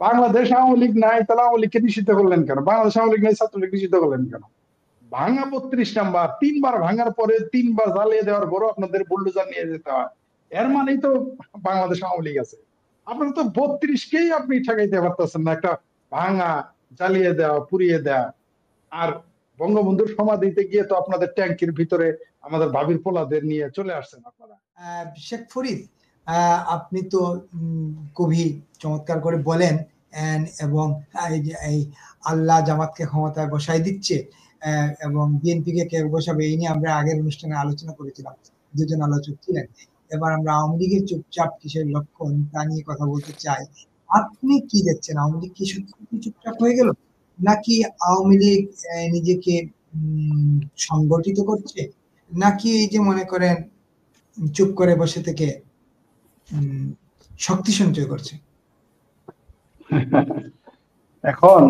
বাংলাদেশ আওয়ামী লীগ নাই, তাহলে আওয়ামী লীগকে নিষিদ্ধ করলেন কেন? বাংলাদেশ আওয়ামী লীগ নাই, ছাত্রলীগ নিষিদ্ধ করলেন কেন? ভাঙা 32 নাম্বার, 3বার ভাঙার পরে 3বার জ্বালিয়ে দেওয়ার পরও আপনাদের বুল্ডোজার নিয়ে যেতে হয়, এর মানেই তো বাংলাদেশ আওয়ামী লীগ আছে। আপনারা তো 32কেই আপনি ঠেকাইতে পারতেছেন না, একটা ভাঙা, জ্বালিয়ে দেওয়া, পুড়িয়ে দেওয়া। আর বঙ্গবন্ধুর সমাধিতে গিয়ে তো আপনাদের ট্যাঙ্কির ভিতরে আমাদের ভাবির পোলাদের নিয়ে চলে আসছেন আপনারা। শেখ ফরিদ, আপনি তো খুবই চমৎকার করে বলেন, এবং এই যে এই আল্লাহ জামাতকে ক্ষমতায় বসাই দিচ্ছে এবং বিএনপিকে কে বসাবে, এই নিয়ে আমরা আগের অনুষ্ঠানে আলোচনা করেছিলাম, দুজন আলোচক ছিলেন। এবার আমরা আওয়ামী লীগের চুপচাপ কিসের লক্ষণ তা নিয়ে কথা বলতে চাই। আপনি কি দেখছেন, আওয়ামী লীগ কি সত্যি চুপচাপ হয়ে গেল, নাকি আওয়ামী লীগ নিজেকে সংগঠিত করছে, নাকি এই যে মনে করেন চুপ করে বসে থেকে শক্তি সঞ্চয় করছে? এখন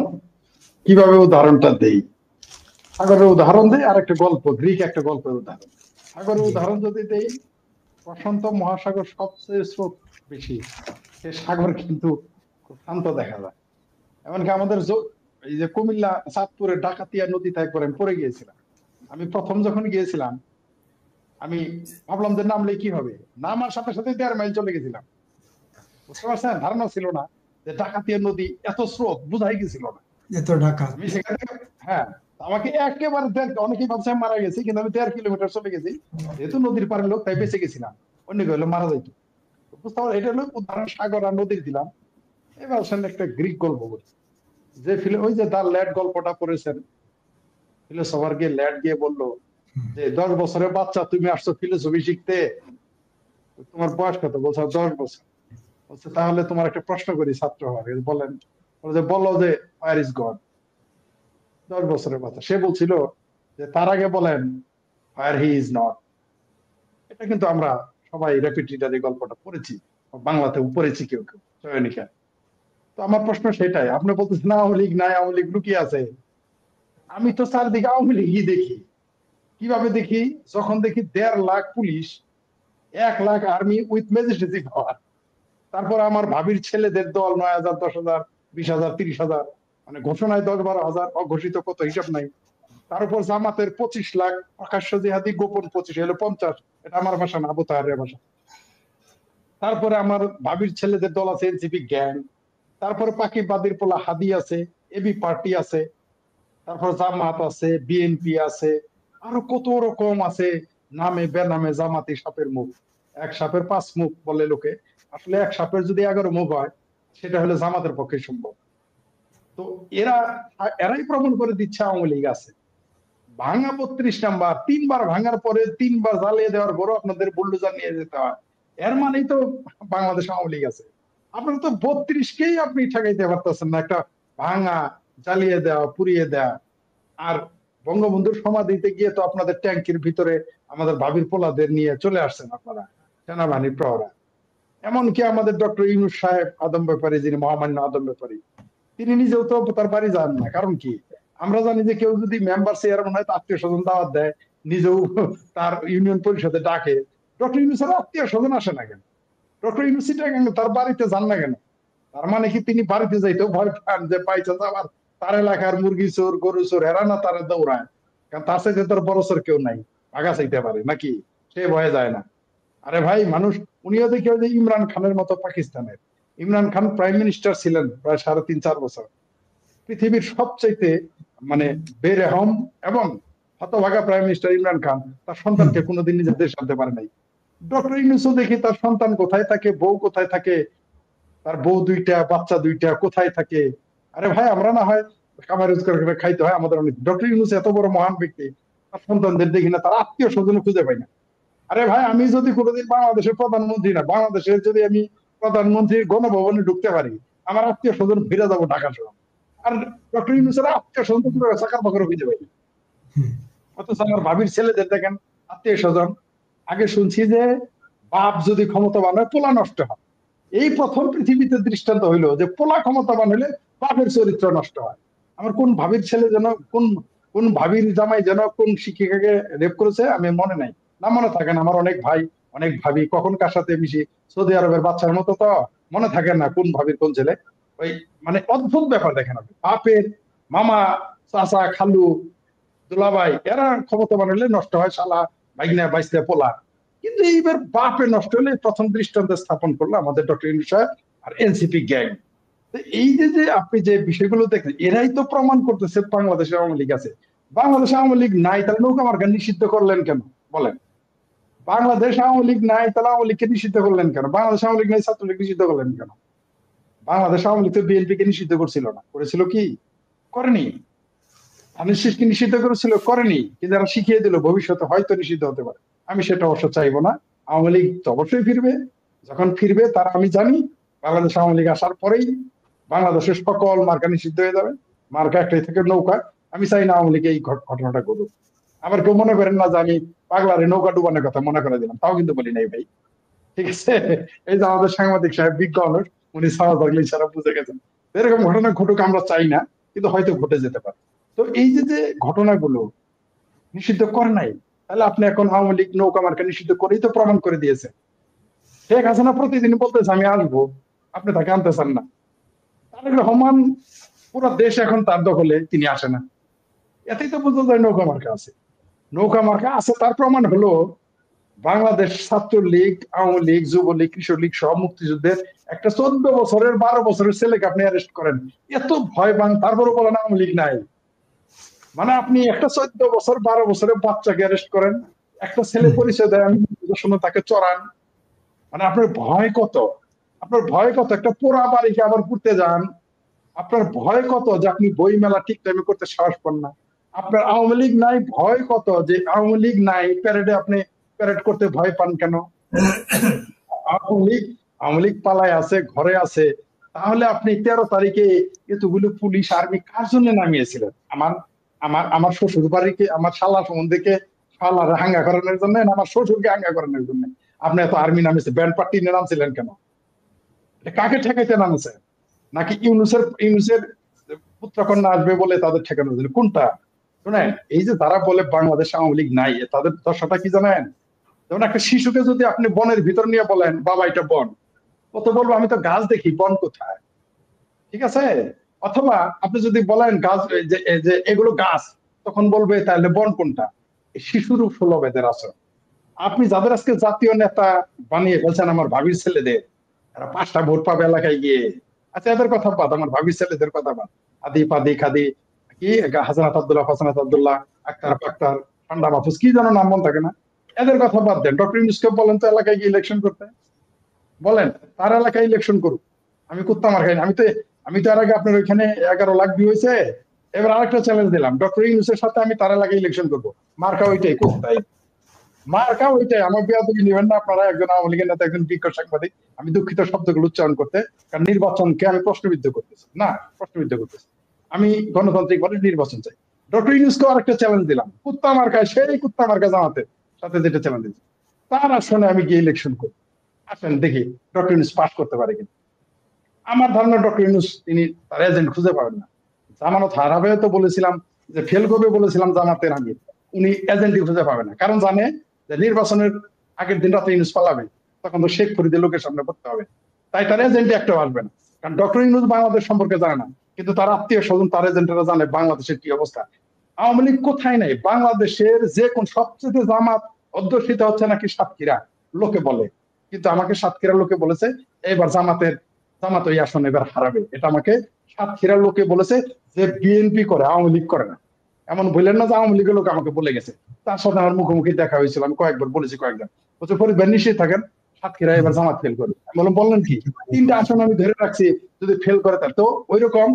কিভাবে উদাহরণটা দেই? সাগরের উদাহরণ দেই, আর একটা গল্প, গ্রিক একটা গল্পের উদাহরণ। সাগরের উদাহরণ যদি দেই, প্রশান্ত মহাসাগর সবচেয়ে স্রোত বেশি, সে সাগর কিন্তু খুব শান্ত দেখা যায়। এমনকি আমাদের এই যে কুমিল্লা চাঁদপুরের ডাকাতিয়া নদীতে একবার আমি পড়ে গিয়েছিলাম। আমি প্রথম যখন গিয়েছিলাম, আমি ভাবলাম যে নামলে কি হবে, নামার সাথে সাথে 1.5 মাইল চলে গেছিলাম। বুঝতে পারছেন? ধারণা ছিল না যে ডাকাতিয়া নদী এত স্রোত, বুঝাই গেছিল না এত ডাকাত। আমি সেখানে, হ্যাঁ, আমাকে একেবারে অনেকেই ভাবছে আমি মারা গেছি, কিন্তু আমি 1.5 কিলোমিটার চলে গেছি। যেহেতু নদীর পাড়ের লোক, তাই বেঁচে গেছিলাম, অন্য কেউ হলে মারা যাইতো। বুঝতে পারো, এটা হলো উদাহরণ সাগর আর নদীর দিলাম। এবার আসলে একটা গ্রিক গল্প বলি, যে ওই যে দ্য ল্যাড গল্পটা পড়েছেন, ফিলোসফার গিয়ে ল্যাড গিয়ে বললো যে 10 বছরের বাচ্চা, তুমি আসছো ফিলোসফি শিখতে, তোমার বয়স কত? বলছো 10 বছর। বলছে তাহলে তোমার একটা প্রশ্ন করি ছাত্র হওয়ার, বলেন। বললো যে ফায়ার ইজ গড। 10 বছরের বাচ্চা, সে বলছিল যে তার আগে বলেন ফায়ার হি ইজ নট। এটা কিন্তু আমরা সবাই র্যাপিড রিডার এই গল্পটা পড়েছি, বাংলাতেও পড়েছি কেউ কেউ চয়নিকা। তো আমার প্রশ্ন সেটাই, আপনি বলতেছেন আওয়ামী লীগ নাই, আওয়ামী লীগ লুকিয়ে আছে। আমি তো চারদিকে আওয়ামী লীগই দেখি। কিভাবে দেখি? যখন দেখি 1.5 lakh police, 1 lakh army with magistracy পাওয়ার, তারপর আমার ভাবির ছেলেদের দল 9,000, 10,000, 20,000, 30,000, মানে ঘোষণায় 10-12,000, অঘোষিত কত হিসাব নাই। তার উপর জামাতের 25 লাখ, প্রকাশ্য জিহাদি গোপন 25, হলো 50। এটা আমার ভাষা না, আবু তাহেরের ভাষা। তারপরে আমার ভাবির ছেলেদের দল আছে এনসিপি গ্যাং, তারপরে পাকিবাদীর পোলা হাদি আছে, এবি পার্টি আছে, তারপর জামাত আছে, বিএনপি আছে, আরো কত রকম আছে, নামে বেনামে জামাতি সাপের মুখ। এক সাপের 5 মুখ বলে লোকে, আসলে এক সাপের যদি 11 মুখ হয়, সেটা হলে জামাতের পক্ষে সম্ভব। তো এরাই প্রমাণ করে দিচ্ছে আওয়ামী লীগ আছে। ভাঙা 32 নাম্বার, 3বার ভাঙার পরে 3বার জ্বালিয়ে দেওয়ার পরও আপনাদের বুল্ডোজার নিয়ে যেতে হয়, এর মানেই তো বাংলাদেশ আওয়ামী লীগ আছে। আপনারা তো 32কেই আপনি ঠেকাইতে পারতেছেন না, একটা ভাঙা, জ্বালিয়ে দেওয়া, পুড়িয়ে দেওয়া। আর বঙ্গবন্ধুর সমাধিতে গিয়ে তো আপনাদের ট্যাঙ্কির ভিতরে আমাদের ভাবির পোলাদের নিয়ে চলে আসছেন আপনারা, সেনাবাহিনীর প্রহরা। এমনকি আমাদের ডক্টর ইউনূস সাহেব আদম ব্যাপারী, যিনি মহামান্য আদম ব্যাপারী, তিনি নিজেও তো তার বাড়ি যান না। কারণ কি? আমরা জানি যে কেউ যদি মেম্বার চেয়ারম্যান হয়, আত্মীয় স্বজন দাওয়াত দেয়, নিজেও তার ইউনিয়ন পরিষদে ডাকে, ডক্টর ইউনূসের আত্মীয় স্বজন আসে না কেন? ডক্টর ইউনূস তার বাড়িতে যান না কেন? তার মানে কি তিনি বাড়িতে যাইতেও ভয় পান যে পাইছে আবার তার এলাকার মুরগি চোর, গরু চোর, এরা না তারা দৌড়ায়? কারণ তার সাথে তার বড় চোর কেউ নাই, ভাগা চাইতে পারে নাকি? সে ভয়ে যায় না। আরে ভাই, মানুষ, উনিও দেখে যে ইমরান খানের মতো পাকিস্তানের, ইমরান খান প্রাইম মিনিস্টার ছিলেন প্রায় 3.5-4 বছর। পৃথিবীর সবচাইতে মানে বেরেহম এবং হতভাগা প্রাইম মিনিস্টার ইমরান খান তার সন্তানকে কোনোদিন নিজের দেশে আনতে পারে নাই। ডক্টর ইউনূসও দেখি তার সন্তান কোথায় থাকে, বউ কোথায় থাকে, তার বউ 2টা, বাচ্চা 2টা কোথায় থাকে। আরে ভাই, আমরা না হয় কামাই রোজগার করে খাইতে হয় আমাদের অনেক, ডক্টর ইউনূস এত বড় মহান ব্যক্তি, তার সন্তানদের দেখি না, তার আত্মীয় স্বজন খুঁজে পাই না। আরে ভাই, আমি যদি কোনোদিন বাংলাদেশের প্রধানমন্ত্রী না, বাংলাদেশের যদি আমি প্রধানমন্ত্রীর গণভবনে ঢুকতে পারি, আমার আত্মীয় স্বজন ফিরে যাবো ঢাকা শহর। আর ডক্টর ইউনূসের আত্মীয় স্বজন চাকার বাকরে খুঁজে পাই। অথচ আমার ভাবির ছেলেদের দেখেন আত্মীয় স্বজন। আগে শুনছি যে বাপ যদি ক্ষমতাবান হয়, পোলা নষ্ট হয়। এই প্রথম পৃথিবীতে দৃষ্টান্ত হইলো যে পোলা ক্ষমতাবান হলে বাপের চরিত্র নষ্ট হয়। আমার কোন ভাবির ছেলে যেন, কোন কোন ভাবির জামাই যেন কোন শিক্ষিকাকে রেপ করেছে, আমি মনে নাই, না মনে থাকে না। আমার অনেক ভাই, অনেক ভাবি, কখন কার সাথে মিশি, সৌদি আরবের বাচ্চার মতো তো মনে থাকে না কোন ভাবির কোন ছেলে। ওই মানে অদ্ভুত ব্যাপার দেখেন আপনি, বাপের মামা, চাচা, খালু, দুলাভাই এরা ক্ষমতাবান হলে নষ্ট হয় শালা ভাইগনা বাইসতে পোলা। কিন্তু এইবার বাপে নষ্ট হলে প্রথম দৃষ্টান্ত স্থাপন করলো আমাদের ডক্টর ইউনূস সাহেব আর এনসিপি গ্যাং। এই যে যে আপনি যে বিষয়গুলো দেখেন, এরাই তো প্রমাণ করতেছে বাংলাদেশের আওয়ামী লীগ আছে। বাংলাদেশ আওয়ামী লীগ নাই, তাহলে নৌকা মার্কা নিষিদ্ধ করলেন কেন বলেন? বাংলাদেশ আওয়ামী লীগ নাই, তাহলে আওয়ামী লীগকে নিষিদ্ধ করলেন কেন? বাংলাদেশ আওয়ামী লীগ নাই, ছাত্রলীগ নিষিদ্ধ করলেন কেন? বাংলাদেশ আওয়ামী লীগ তো বিএনপি কে নিষিদ্ধ করছিল না, করেছিল কি? করেনি। ধানের শীষকে নিষিদ্ধ করেছিল, করেনি। কিন্তু এরা শিখিয়ে দিল ভবিষ্যতে হয়তো নিষিদ্ধ হতে পারে। আমি সেটা অবশ্য চাইবো না। আওয়ামী লীগ তো অবশ্যই ফিরবে, যখন ফিরবে তারা আমি জানি বাংলাদেশ আওয়ামী লীগ আসার পরেই বাংলাদেশের সকল মার্কা নিষিদ্ধ হয়ে যাবে। মার্কা একটাই থেকে নৌকা। আমি চাই না আওয়ামী লীগ এই ঘটনাটা ঘটুক। আবার কেউ মনে করেন না যে আমি পাগলারে নৌকা ডুবানোর কথা মনে করে দিলাম, তাও কিন্তু বলি নাই ভাই, ঠিক আছে? এই যে আমাদের সাংবাদিক সাহেব বিজ্ঞ মানুষ, উনি সারা থাকলে সারা বুঝে গেছেন। এরকম ঘটনা ঘটুক আমরা চাই না, কিন্তু হয়তো ঘটে যেতে পারে। তো এই যে যে ঘটনাগুলো নিষিদ্ধ করে নাই, তাহলে আপনি এখন আওয়ামী লীগ নৌকা মার্কা নিষিদ্ধ করেই তো প্রমাণ করে দিয়েছে। শেখ হাসিনা প্রতিদিন বলতেছে আমি আসবো, আপনি তাকে আনতেছেন না। তারেক রহমান পুরো দেশ এখন তার দখলে, তিনি আসে না। এতেই তো বোঝা যায় নৌকা মার্কা আছে। নৌকা মার্কা আছে তার প্রমাণ হলো বাংলাদেশ ছাত্রলীগ, আওয়ামী লীগ, যুবলীগ, কৃষক লীগ সহ মুক্তিযুদ্ধের একটা 14 বছরের 12 বছরের ছেলেকে আপনি অ্যারেস্ট করেন, এত ভয় পান, তারপরে বলেন আওয়ামী লীগ নাই। মানে আপনি একটা 14 বছর 12 বছরের বাচ্চাকে অ্যারেস্ট করেন, একটা ছেলে পরিচয় দেয় আমি শুনে তাকে চড়ান। মানে আপনার ভয় কত? আপনার ভয় কত? একটা পোড়া বাড়িকে আবার ঘুরতে যান। আপনার ভয় কত যে আপনি বই মেলা ঠিক টাইমে করতে সাহস পান না? আপনার আওয়ামী লীগ নাই, ভয় কত যে আওয়ামী লীগ নাই, প্যারেডে আপনি প্যারেড করতে ভয় পান কেন? আওয়ামী লীগ আওয়ামী লীগ পালায় আছে, ঘরে আছে। তাহলে আপনি 13 তারিখে এতগুলো পুলিশ আর্মি কার জন্য নামিয়েছিলেন? আমার আমার আমার শ্বশুর বাড়িকে, আমার শালা সম্বন্ধে শালার হাঙ্গা করানোর জন্য না আমার শ্বশুরকে হাঙ্গা করানোর জন্য আপনি এত আর্মি নামিয়েছে? ব্যান্ড পার্টি নিয়ে নামছিলেন কেন? এটা কাকে ঠেকাইতে নামছে? নাকি ইউনুসের পুত্রকন্যা আসবে বলে তাদের ঠেকানোর জন্য? কোনটা? শোনেন, এই যে তারা বলে বাংলাদেশ আওয়ামী লীগ নাই, তাদের দশাটা কি জানেন? যেমন একটা শিশুকে যদি আপনি বনের ভিতর নিয়ে বলেন বাবা এটা বন, ও তো বলবো আমি তো গাছ দেখি, বন কোথায়? ঠিক আছে? অথবা আপনি যদি বলেন গাছ, যে এগুলো গাছ, তখন বলবে তাহলে বন কোনটা? এই শিশুর সুলভ এদের আচরণ। আপনি যাদের আজকে জাতীয় নেতা বানিয়ে ফেলছেন, আমার ভাবির ছেলেদের, তারা 5টা ভোট পাবে এলাকায় গিয়ে। আচ্ছা এদের কথা বাদ, আমার ভাবির ছেলেদের কথা বাদ। আদি পাদি খাদি কি, হাসানাত আব্দুল্লাহ, আক্তার ফাক্তার, ঠান্ডা মাহফুজ, কি যেন নাম মনে থাকে না? এদের কথা বাদ দেন, ডক্টর ইউনূসকে বলেন তো এলাকায় গিয়ে ইলেকশন করতে। বলেন তার এলাকায় ইলেকশন করুক। আমি কুত্তা মার খাই না। আমি তো এর আগে আপনার ওইখানে 11 লাখ ভিউ হয়েছে। এবার আরেকটা চ্যালেঞ্জ দিলাম, ডক্টর ইউনূসের সাথে আমি তার এলাকায় ইলেকশন করবো। মার্কা ওইটাই, কোথায় মার্কা ওইটাই। আমার বেয়াদবি নেবেন না আপনারা, একজন আওয়ামী লীগের নেতা, একজন বিজ্ঞ সাংবাদিক। আমি দুঃখিত শব্দগুলো উচ্চারণ করতে, কারণ নির্বাচনকে আমি প্রশ্নবিদ্ধ করতেছি না, প্রশ্নবিদ্ধ করতেছি। আমি গণতান্ত্রিক ভাবে নির্বাচন চাই। ডক্টর ইউনূসকেও আরেকটা চ্যালেঞ্জ দিলাম, কুত্তা মার্কায়, সেই কুত্তা মার্কা জামাতের সাথে যেটা চ্যালেঞ্জ দিচ্ছি, তার আসনে আমি গিয়ে ইলেকশন করি। আসেন দেখি ডক্টর ইউনূস পাস করতে পারে কিনা। আমার ধারণা ডক্টর ইউনূস তিনি তার এজেন্ট খুঁজে পাবেন না। জামানত হারাবে তো বলেছিলাম, যে ফেল করবে বলেছিলাম জামাতের আমির, উনি এজেন্টই খুঁজে পাবে না। কারণ জানে যে নির্বাচনের আগের দিন রাতে ইউনূস পালাবে, তখন তো শেখ ফরিদের লোকের সামনে পড়তে হবে। তাই তার এজেন্টই একটাও আসবে না। কারণ ডক্টর ইউনূস বাংলাদেশ সম্পর্কে জানে না, কিন্তু তার আত্মীয় স্বজন, তার এজেন্টরা জানে বাংলাদেশের কি অবস্থা। আওয়ামী লীগ কোথায় নাই, বাংলাদেশের যে কোন সবচেয়ে জামাত অধ্যুষিত হচ্ছে নাকি সাতক্ষীরা, লোকে বলে। কিন্তু আমাকে সাতক্ষীরা লোকে বলেছে এবার জামাত ওই আসন এবার হারাবে। এটা আমাকে সাতক্ষীরার লোকে বলেছে, যে বিএনপি করে, আওয়ামী লীগ করে না। এমন বললেন না যে আওয়ামী লীগের লোক আমাকে বলে গেছে। তার সাথে আমার মুখোমুখি দেখা হয়েছিল, আমি কয়েকবার বলেছি, কয়েকজন বলছে পরিবার নিশ্চিত থাকেন সাতক্ষীরা এবার জামাত ফেল করবে। আমি বললাম বললেন কি? 3টা আসন আমি ধরে রাখছি, যদি ফেল করে তার তো ওই রকম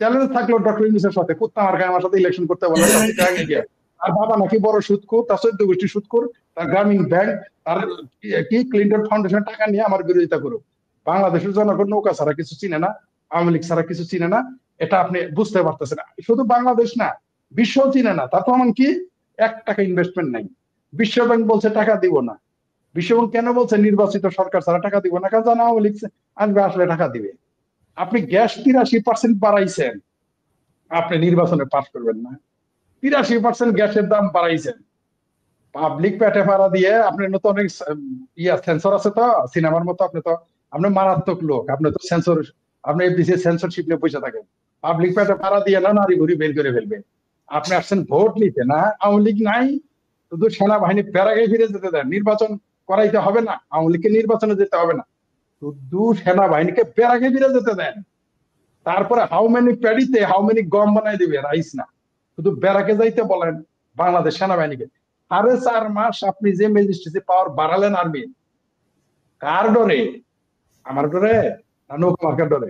চ্যালেঞ্জ থাকলো ডক্টর ইউনূসের সাথে, কুত্তা মার্কায় আমার সাথে ইলেকশন করতে বলে আগে গিয়ে। আর বাবা নাকি বড় সুদখোর, তার 14 গোষ্ঠী সুদখোর, তার গ্রামীণ ব্যাংক, তার কি ক্লিন্টন ফাউন্ডেশন টাকা নিয়ে আমার বিরোধিতা করুক। বাংলাদেশের জনগণ নৌকা ছাড়া কিছু চিনে না, আওয়ামী লীগ ছাড়া কিছু চিনে না, এটা আপনি বুঝতে পারতেছেন। শুধু বাংলাদেশ না, বিশ্ব চিনে না। তার প্রমাণ কি? 1 টাকা ইনভেস্টমেন্ট নাই। বিশ্বব্যাংক বলছে টাকা দিব না। বিশ্বব্যাংক কেন বলছে নির্বাচিত সরকার ছাড়া টাকা দিব না? কারণ জানা আওয়ামী লীগ আসবে, আসলে টাকা দিবে। আপনি গ্যাস 83% বাড়াইছেন, আপনি নির্বাচনে পাস করবেন না। 83% গ্যাসের দাম বাড়াইছেন, পাবলিক পেটে ভাড়া দিয়ে। আপনি তো অনেক সেন্সর আছে তো, সিনেমার মতো। আপনি মারাত্মক লোক, আপনি তো সেন্সর আপনি এফডিসি সেন্সরশিপ নিয়ে পয়সা থাকেন, পাবলিক পেটে পাড়া দিয়ে না নারী ঘুরি বের করে ফেলবে। আপনি আসছেন ভোট নিতে, না আওয়ামী লীগ নাই, শুধু সেনাবাহিনী প্যারাগে ফিরে যেতে দেন, নির্বাচন করাইতে হবে না, আওয়ামী লীগকে নির্বাচনে যেতে হবে না, শুধু সেনাবাহিনীকে প্যারাগে ফিরে যেতে দেন। তারপরে হাউ মেনি প্যাডিতে হাউ মেনি গম বানাই দিবে, রাইস না, শুধু ব্যারাকে যাইতে বলেন বাংলাদেশ সেনাবাহিনীকে। 4.5 মাস আপনি যে ম্যাজিস্ট্রেসি পাওয়ার বাড়ালেন আর্মি, কার ডরে? আমার ডরে না নৌকা ডরে?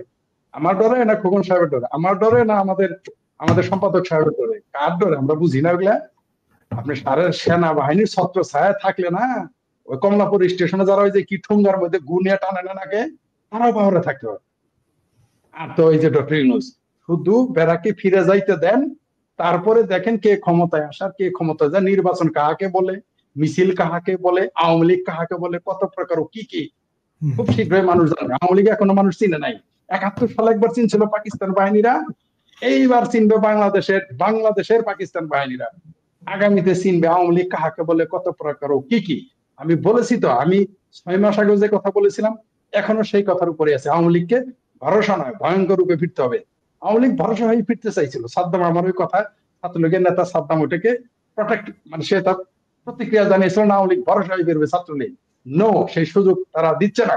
আমার ডরে না খোকন সাহেবের ডরে? আমার ডরে না আমাদের আমাদের সম্পাদক সাহেবের ডরে? কার ডরে আমরা বুঝি না ওগুলা। আপনি সেনাবাহিনীর ছত্র ছায়া থাকলে না, ওই কমলাপুর স্টেশনে যারা ওই যে কি ঠুঙ্গার মধ্যে গুনিয়া টানে না নাকে, তারাও পাওয়ারে থাকতে হবে। আর তো ওই যে ডক্টর ইউনূস শুধু বেড়াকে ফিরে যাইতে দেন, তারপরে দেখেন কে ক্ষমতায় আসার, কে ক্ষমতায় যায়, নির্বাচন কাহাকে বলে, মিছিল কাহাকে বলে, আওয়ামী লীগ কাহাকে বলে, কত প্রকার ও কি কি খুব শীঘ্রই মানুষ জানবে। আওয়ামী লীগ এখনো মানুষ চিনে নাই। 71 সালে একবার চিনছিল পাকিস্তান বাহিনীরা, এইবার চিনবে বাংলাদেশের পাকিস্তান বাহিনীরা। আগামীতে চিনবে আওয়ামী লীগ কাহাকে বলে, কত প্রকার ও কি কি। আমি বলেছি তো, আমি 6 মাস আগে যে কথা বলেছিলাম এখনো সেই কথার উপরে আছে। আওয়ামী লীগকে ভরসা নয়, ভয়ঙ্কর রূপে ফিরতে হবে। আওয়ামী লীগ ভরসা হয়ে ফিরতে চাইছিল। সাদ্দাম, আমার ওই কথা, ছাত্রলীগের নেতা সাদ্দাম ওটাকে প্রোটেক্ট, মানে সে তার প্রতিক্রিয়া জানিয়েছিল না আওয়ামী লীগ ভরসা হয়ে ফিরবে ছাত্রলীগ। নো, সেই সুযোগ তারা দিচ্ছে না।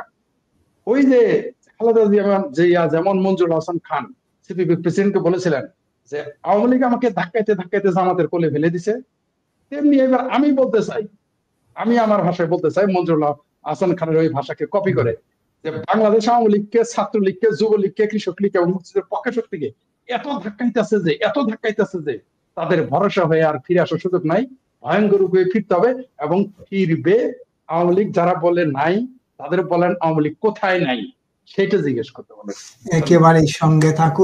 ওই যে খালেদা জিয়া যেমন মঞ্জুর হাসান খান সিপিবি প্রেসিডেন্টকে বলেছিলেন যে আওয়ামী লীগ আমাকে ধাক্কাইতে ধাক্কাইতে জামাতের কোলে ফেলে দিছে, তেমনি এবার আমি বলতে চাই, আমি আমার ভাষায় বলতে চাই মঞ্জুর হাসান খানের ওই ভাষাকে কপি করে, যে বাংলাদেশ আওয়ামী লীগকে, ছাত্রলীগকে, যুবলীগকে, কৃষক লীগ এবং মুক্তিযুদ্ধের পক্ষে শক্তিকে এত ধাক্কাইতেছে যে তাদের ভরসা হয়ে আর ফিরে আসার সুযোগ নাই। ভয়ঙ্কর রূপে ফিরতে হবে এবং ফিরবে। আওয়ামী লীগ যারা বলে নাই তাদের বলেন আওয়ামী লীগ কোথায় নাই সেটা জিজ্ঞেস করতে বলেন। একেবারেই সঙ্গে থাকুন।